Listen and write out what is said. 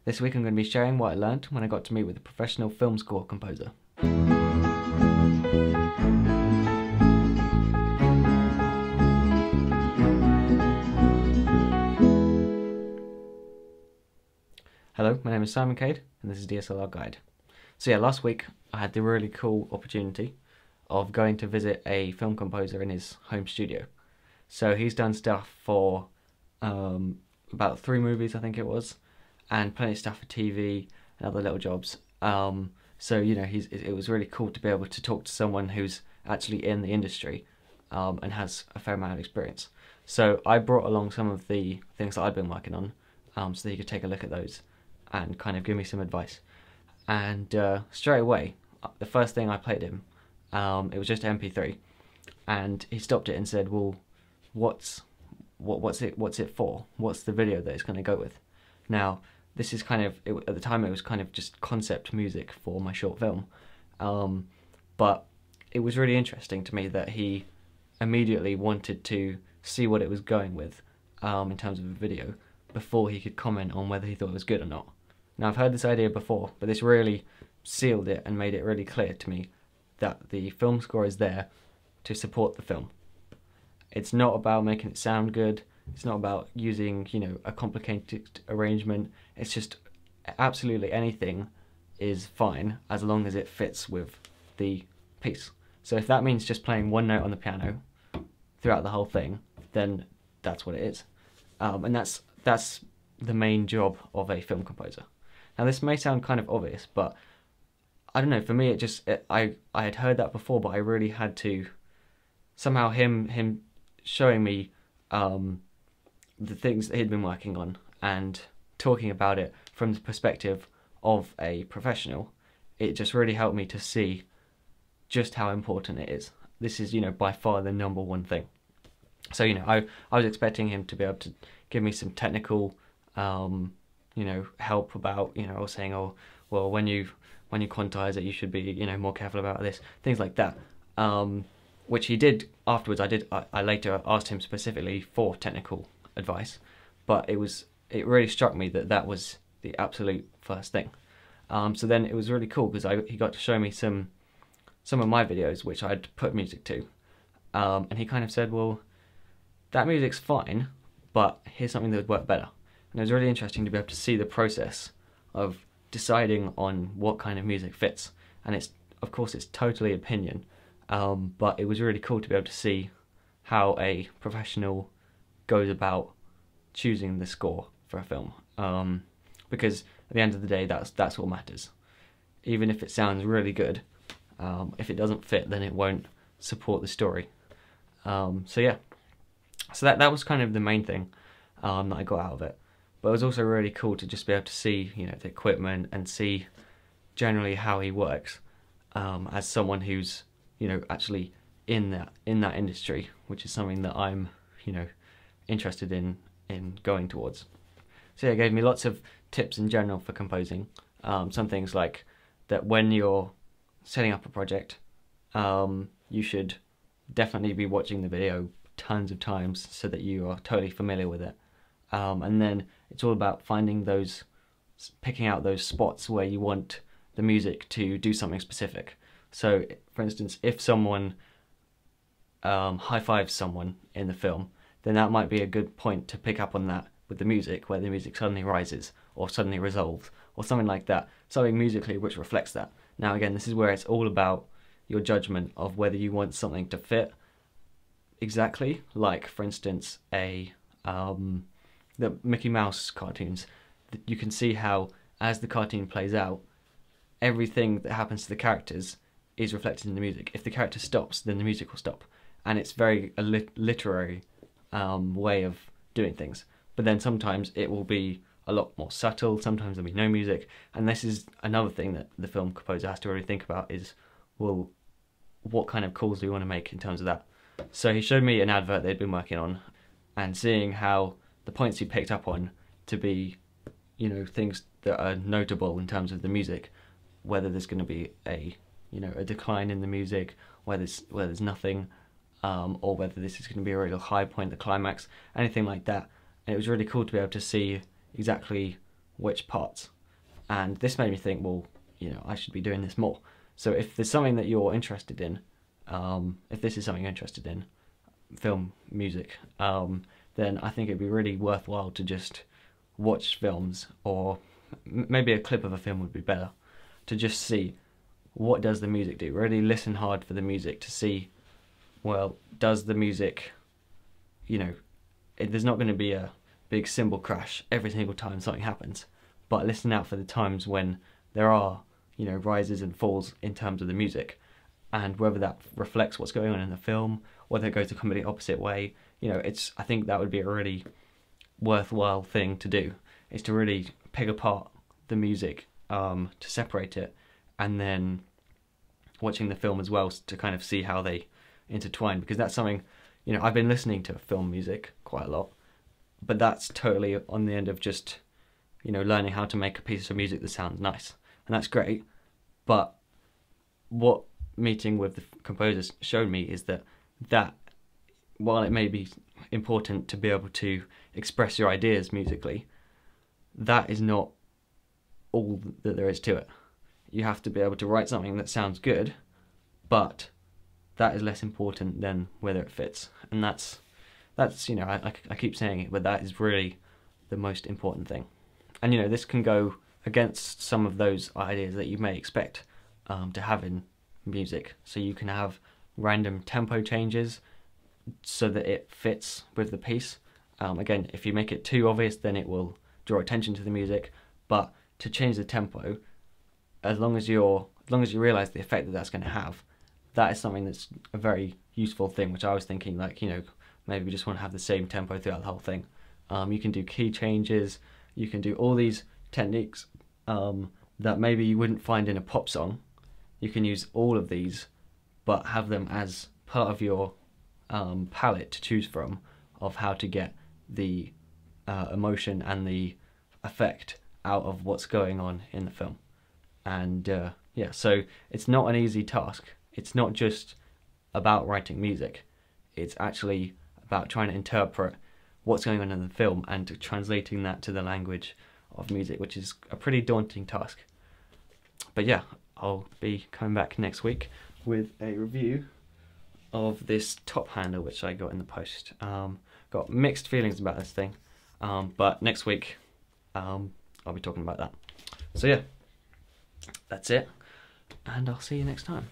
This week I'm going to be sharing what I learned when I got to meet with a professional film score composer. Hello, my name is Cade, and this is DSLRguide. So yeah, last week I had the really cool opportunity of going to visit a film composer in his home studio. So he's done stuff for about 3 movies, I think it was, and plenty of stuff for TV and other little jobs. So you know, it was really cool to be able to talk to someone who's actually in the industry and has a fair amount of experience. So I brought along some of the things that I've been working on, so that he could take a look at those and kind of give me some advice. And straight away, the first thing I played him, it was just MP3, and he stopped it and said, "Well, what's it for? What's the video that it's going to go with?" Now, this is kind of, at the time it was kind of just concept music for my short film, but it was really interesting to me that he immediately wanted to see what it was going with in terms of a video before he could comment on whether he thought it was good or not. Now, I've heard this idea before, but this really sealed it and made it really clear to me that the film score is there to support the film. It's not about making it sound good. It's not about using, you know, a complicated arrangement. It's just absolutely anything is fine as long as it fits with the piece. So if that means just playing one note on the piano throughout the whole thing, then that's what it is. And that's the main job of a film composer. Now, this may sound kind of obvious, but I don't know, for me I had heard that before, but I really had to, somehow him showing me the things that he'd been working on and talking about it from the perspective of a professional, it just really helped me to see just how important it is. This is, you know, by far the #1 thing. So, you know, I was expecting him to be able to give me some technical you know, help about, you know, I was saying, oh, well, when you quantize it, you should be, you know, more careful about this, things like that, which he did afterwards. I later asked him specifically for technical advice, but it really struck me that that was the absolute first thing. So then it was really cool because he got to show me some of my videos which I'd put music to, and he kind of said, well, that music's fine, but here's something that would work better. And it was really interesting to be able to see the process of deciding on what kind of music fits. And it's, of course, it's totally opinion, but it was really cool to be able to see how a professional goes about choosing the score for a film. Because at the end of the day, that's what matters. Even if it sounds really good, if it doesn't fit, then it won't support the story. So yeah, so that was kind of the main thing that I got out of it. But it was also really cool to just be able to see, you know, the equipment and see generally how he works as someone who's, you know, actually in that industry, which is something that I'm, you know, interested in going towards. So yeah, it gave me lots of tips in general for composing. Some things like that when you're setting up a project, you should definitely be watching the video tons of times so that you are totally familiar with it. And then it's all about picking out those spots where you want the music to do something specific. So, for instance, if someone high-fives someone in the film, then that might be a good point to pick up on that with the music, where the music suddenly rises or suddenly resolves or something like that, something musically which reflects that. Now again, this is where it's all about your judgment of whether you want something to fit exactly, like, for instance, the Mickey Mouse cartoons. You can see how, as the cartoon plays out, everything that happens to the characters is reflected in the music. If the character stops, then the music will stop. And it's very a literary way of doing things. But then sometimes it will be a lot more subtle, sometimes there'll be no music. And this is another thing that the film composer has to really think about is, well, what kind of calls do we want to make in terms of that? So he showed me an advert they'd been working on, and seeing how the points he picked up on to be, you know, things that are notable in terms of the music, whether there's going to be a decline in the music, where there's nothing, or whether this is going to be a real high point, the climax, anything like that. And it was really cool to be able to see exactly which parts. And this made me think, well, I should be doing this more. So if there's something that you're interested in, if this is something you're interested in, film music, then I think it'd be really worthwhile to just watch films, or maybe a clip of a film would be better, to just see what does the music do. Really listen hard for the music to see, well, does the music, there's not going to be a big cymbal crash every single time something happens, but listen out for the times when there are, rises and falls in terms of the music, and whether that reflects what's going on in the film, whether it goes a completely opposite way. I think that would be a really worthwhile thing to do, is to really pick apart the music, to separate it, and then watching the film as well to kind of see how they intertwine, because that's something, I've been listening to film music quite a lot, but that's totally on the end of just, learning how to make a piece of music that sounds nice, and that's great. But what meeting with the composers showed me is that while it may be important to be able to express your ideas musically, that is not all that there is to it. You have to be able to write something that sounds good, but that is less important than whether it fits. And that's I keep saying it, but that is really the most important thing. And this can go against some of those ideas that you may expect to have in music. So you can have random tempo changes so that it fits with the piece. Again, if you make it too obvious, then it will draw attention to the music. But to change the tempo, as long as you realise the effect that that's going to have, that is something that's a very useful thing. Which I was thinking, maybe we just want to have the same tempo throughout the whole thing. You can do key changes. You can do all these techniques that maybe you wouldn't find in a pop song. You can use all of these, but have them as part of your palette to choose from of how to get the emotion and the effect out of what's going on in the film. And so it's not an easy task. It's not just about writing music. It's actually about trying to interpret what's going on in the film and translating that to the language of music, which is a pretty daunting task. But yeah, I'll be coming back next week with a review of this top handle which I got in the post. Got mixed feelings about this thing, but next week I'll be talking about that. So yeah, that's it, and I'll see you next time.